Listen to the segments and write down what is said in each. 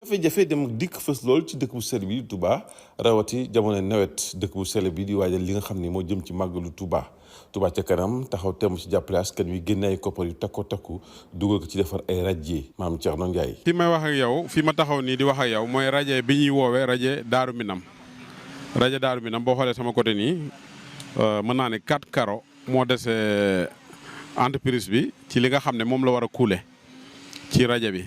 jafe-jafe dem ak dikk fës lool ci dëkk bu sell bi di Touba rawati jamono nawet dëkk bu sell bi di waajal li nga xam ne moo jëm ci màggalu Touba. Touba ca kanam taxaw temm ci jàppale askan wi génne ay koppar yu takku dugal ko ci defar ay rajo maam Thierno Ndiaye. fi may wax ak yow fi ma taxaw nii di wax ak yow mooy rajo bi ñuy woowee rajo Daaru Minam rajo Daaru Minam boo xoolee sama côté nii mën naa ne 4 carreaux moo dese entreprise bi ci li nga xam ne moom la war a couler ci rajo bi.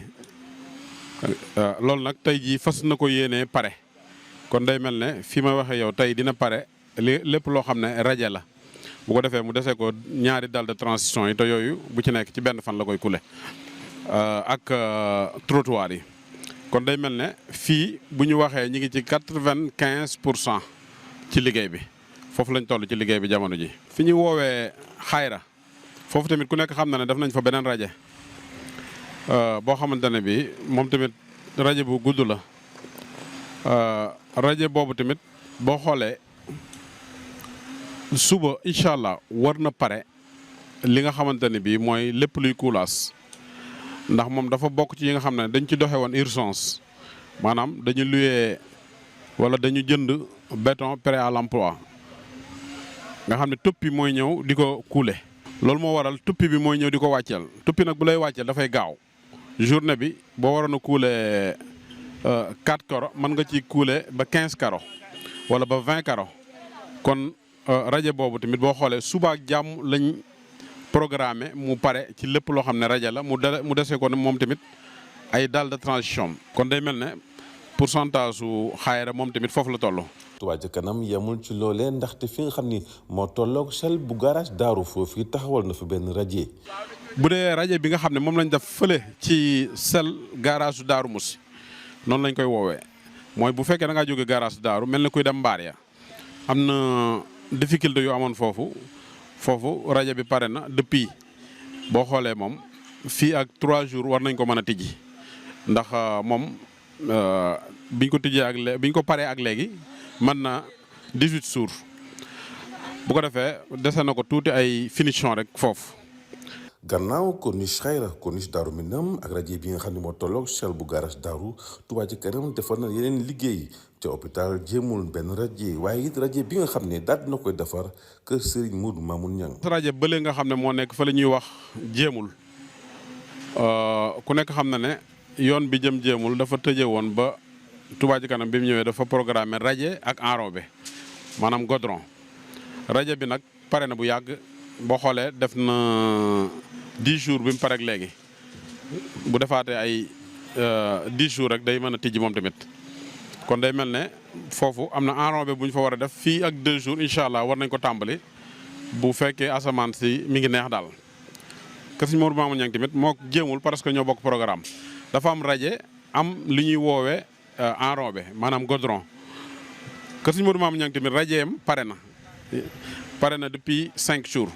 loolu nag tey jii fas na ko yéenee pare kon day mel ne fi ma waxee yow tey dina pare lépp loo xam ne rajo la bu ko defee mu desee ko ñaari dalle de transition yi te yooyu bu ci nekk ci benn fan la koy couler ak trottoir yi. kon day mel ne fii bu ñu waxee ñi ngi ci 95% ci liggéey bi foofu lañ toll ci liggéey bi jamono ji. fi ñu woowee xayra foofu tamit ku nekk xam na ne def nañ fa beneen rajo. boo xamante ne bi moom tamit rajo bu gudd la rajo boobu tamit boo xoolee suba incha allah war na pare li nga xamante ne bi mooy lépp luy coulage ndax moom dafa bokk ci yi nga xam ne dañ ci doxe woon urgence maanaam dañu luyee wala dañu jënd béton prêt à l'emploi nga xam ne tuppi mooy ñëw di ko couler. loolu moo waral tuppi bi mooy ñëw di ko wàcceel tuppi nag bu lay wàcceel dafay gaaw journée bi boo waroon a couler 4 carreaux mën nga ci couler ba 15 carreaux wala ba 20 carreaux kon rajo boobu tamit boo xoolee suba ak jàmm lañ programmé mu pare ci lépp loo xam ne rajo la mu dese ko moom tamit ay dalle de transition kon day mel ne pourcentage su xaayra moom tamit foofu la toll. Touba ca kanam yemul ci loolee ndaxte fi nga xam ni moo tolloog sel bu garage daaru foofu taxawal na fi benn rajo. bu dee rajo bi nga xam ne moom lañ def fële ci sel garage su daaru Moussi noonu lañ koy woowee mooy bu fekkee da ngaa jóge garage daaru mel na kuy dem mbaar ya am na difficulté yu amoon foofu rajo bi pare na depuis boo xoolee moom fii ak 3 jours war nañ ko mën a tijji ndax moom biñ ko tijjee ak biñ ko paree ak léegi. mën na 18 jours bu ko defee dese na ko tuuti ay finition rek foofu. gannaaw corniche xayra corniche Daaru Minam ak rajo bi nga xam ne moo tolloog sel bu garage daaru Touba ca kanam defar na yeneen liggéey ca hôpital jéemul benn rajo waaye it rajo bi nga xam ne daal dina koy defar kër Serigne Modou Mamoun Niang. rajo bële nga xam ne moo nekk fa la ñuy wax jéemul ku nekk xam na ne yoon bi jëm jéemul dafa tëje woon ba. Touba ci kanam bi mu ñëwee dafa programmer rajo ak enrobé maanaam goudron rajo bi nag pare na bu yàgg boo xoolee def na 10 jours bi mu pare ak léegi bu defaatee ay 10 jours rek day mën a tijji moom tamit kon day mel ne foofu am na enrobé bu ñu fa war a def fii ak 2 jours incha allah war nañ ko tàmbali bu fekkee asamaan si mi ngi neex daal. kër Serigne Modou Mamoun Niang tamit moo jéemul parce que ñoo bokk programme dafa am rajo am li ñuy woowee. enrobé maanaam goudron kër Serigne Modou Mamoun Niang tamit rajeem pare na depuis 5 jours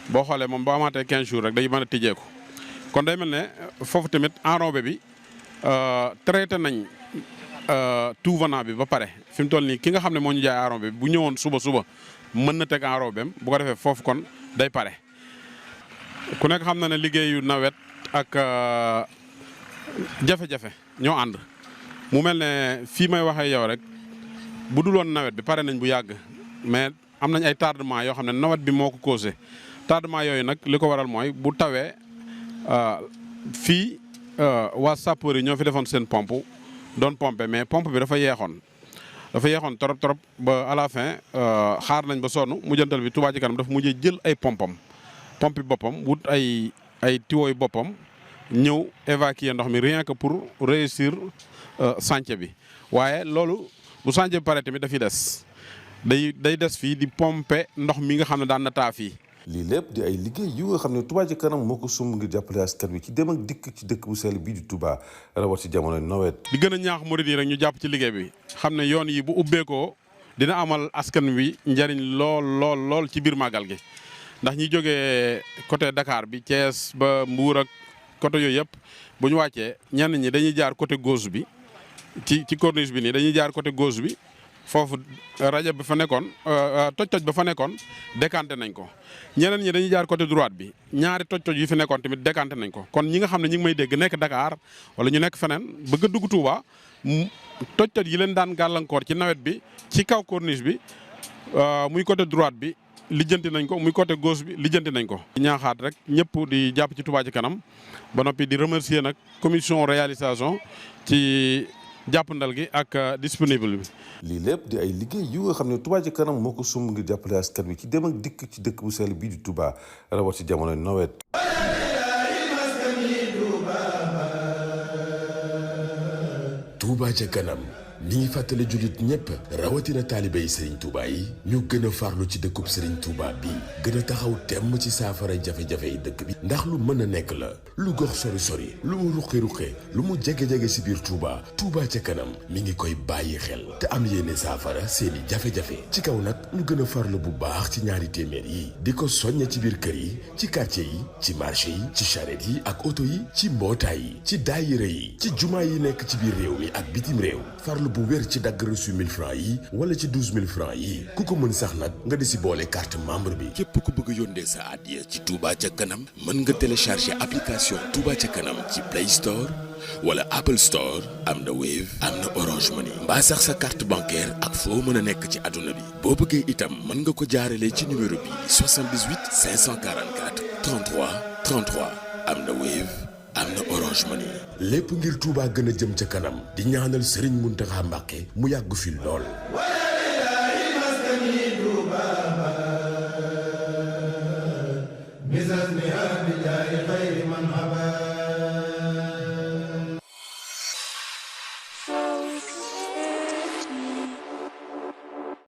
boo xoolee moom boo amaatee 15 jours rek day mën a tijjeeku kon day mel ne foofu tamit enrobé bi traité nañ tout venant bi ba pare fi mu toll nii ki nga xam ne moo ñu jaay enrobé bi bu ñëwoon suba mën na teg enrobéem bu ko defee foofu kon day pare ku nekk xam na ne liggéeyu nawet ak jafe-jafe ñoo ànd. mu mel ne fii may waxee yow rek bu dul woon nawet bi pare nañ bu yàgg mais am nañ ay tardement yoo xam ne nawet bi moo ko causé tardement yooyu nag li ko waral mooy bu tawee fii waa sapeur yi ñoo fi defoon seen pompe doon pompe mais pompe bi dafa yeexoon trop ba à la fin xaar nañ ba sonn mujjantal bi Touba ci kanam dafa mujjee jël ay pompe boppam wut ay tuyaux boppam ñëw évacuer ndox mi rien que pour réussir chantier bi waaye loolu bu chantier bi pare tamit dafiy day des fii di pomper ndox mi nga xam ne daan na taa fii. lii lépp di ay liggéey yu nga xam ne Touba ca kanam moo ko sumb ngir jàppale askan wi ci dem ak dikk ci dëkk bu sell bii di Touba rawat ci jamono nawet. di gën a ñaax murid yi rek ñu jàpp ci liggéey bi xam ne yoon yi bu ubbeekoo dina amal askan wi njariñ lool ci biir màggal gi ndax ñi jógee côté Dakar bi Thiès ba Mbour ak côté yooyu yëpp bu ñu wàccee ñenn ñi dañuy jaar côté gauche bi ci corniche bi nii dañuy jaar côté gauche bi foofu rajo bi fa nekkoon toj-toj ba fa nekkoon décanté nañ ko ñeneen ñi dañuy jaar côté droite bi ñaari toj-toj yu fi nekkoon tamit décanté nañ ko kon ñi nga xam ne ñi ngi may dégg nekk Dakar wala ñu nekk feneen bëgg a dugg Touba toj-toj yi leen daan gàllankoor ci nawet bi ci kaw corniche bi muy côté droite bi lijjanti nañ ko muy côté gauche bi lijjanti nañ ko. ñaaxaat rek ñëpp di jàpp ci Touba ci kanam ba noppi di remercier nag commission réalisation ci jàppandal gi ak disponible bi. lii lépp di ay liggéey yu nga xam ne Touba ci kanam moo ko sumb ngir jàppale askan wi ci dem ak dikk ci dëkk bu sell bii di Touba rawat ci jamono nawet. Touba ca kanam mi ngi fàttali jullit ñépp rawatina taalibe yi Serigne Touba yi ñu gën a farlu ci dëkkub Serigne Touba bi gën a taxaw temm ci saafara jafe-jafe yi dëkk bi ndax lu mën a nekk la lu gox sori-sori lu mu ruqe-ruqe lu mu jege-jege si biir Touba Touba ca kanam mi ngi koy bàyyi xel te am yéene saafara seeni jafe-jafe ci kaw nag ñu gën a farlu bu baax ci ñaari téeméer yi di ko soññe ci biir kër yi ci quartier yi ci marché yi ci charrette yi ak oto yi ci mbootaay yi ci daayira yi ci jumaa yi nekk ci biir réew mi ak bitim réew farlu bu wér ci dagg reçu 1000 francs yi wala ci 12000 francs yi ku ko mën sax nag nga di si boole carte membre bi. képp ku bëgg yónnee sa addiya ci Touba ca kanam mën nga télécharger application Touba ca kanam ci Play Store wala Apple Store am na Wave am na Orange Money mbaa sax sa carte bancaire ak foo mën a nekk ci àdduna bi boo bëggee itam mën nga ko jaarale ci numéro bi 78 544 33 33 am na Wave am na Orange Money. lépp ngir Touba gën a jëm ca kanam di ñaanal Serigne Mountakha Mbacké mu yàgg fi lool.